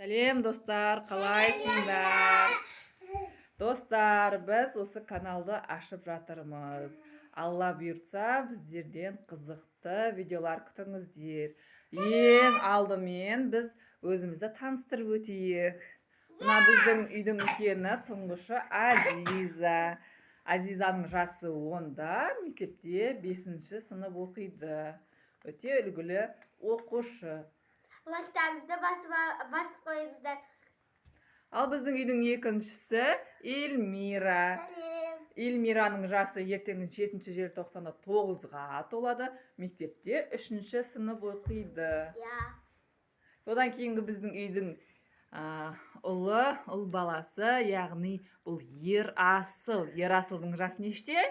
Сәлем достар, қалайсыңдар? Достар, біз осы каналды ашып жатырмыз. Алла бұйыртса, біздерден қызықты видеолар күтіңіздер. Ең алдымен біз өзімізді таныстырып өтейік. Мына біздің үйдің үлкені тұңғышы Азиза. Азизаның жасы 10-да, мектепте 5-ші сынып оқиды. Өте үлгілі оқушы. Лайктарыңызды басып қойыңыздар. Ал біздің үйдің екіншісі Эльмира. Сәлем. Эльмираның жасы ертеңгі 7-ші желтоқсанда 9-ға толады. Мектепте 3-ші сынып оқиды. Одан кейінгі біздің үйдің ұл баласы, яғни бұл Ерасыл. Ерасылдың жасы неште?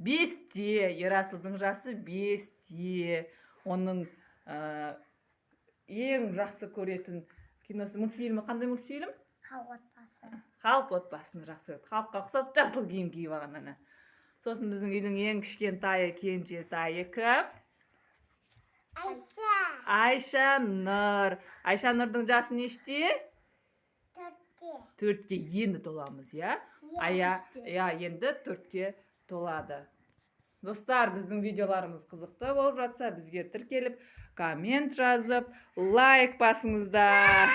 5-те. Ерасылдың жасы 5-те. Оның ең жақсы көретін киносы, мультфильмі қандай мультфильм? Халық отбасы. Халық отбасын жақсы көреді. Халыққа ұқсап жасыл киім киіп алған. Сосын біздің үйдің ең кішкентайы кенжетайы кім? Айша Нұр. Айша Нұрдың жасы неште? 4-ке енді толамыз, иә? Енді 4-ке толады. Достар, біздің видеоларымыз қызықты болып жатса, бізге тіркеліп, коммент жазып, лайк басыңыздар.